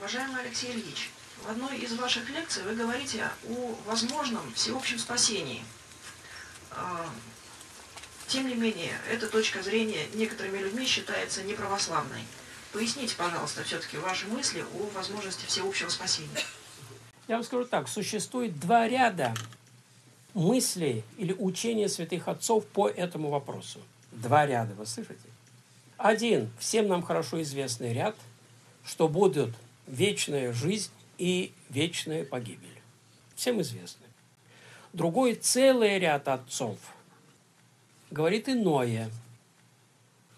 Уважаемый Алексей Ильич, в одной из ваших лекций вы говорите о возможном всеобщем спасении. Тем не менее, эта точка зрения некоторыми людьми считается неправославной. Поясните, пожалуйста, все-таки ваши мысли о возможности всеобщего спасения. Я вам скажу так, существует два ряда мыслей или учения святых отцов по этому вопросу. Два ряда, вы слышите? Один, всем нам хорошо известный ряд, что будут вечная жизнь и вечная погибель. Всем известный. Другой, целый ряд отцов говорит иное.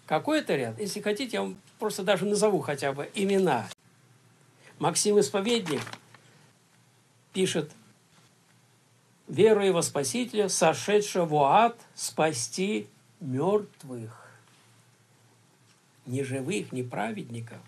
Какой это ряд? Если хотите, я вам просто даже назову хотя бы имена. Максим Исповедник пишет: «Веруя во Спасителя, сошедшего в ад, спасти мертвых, не живых, не праведников».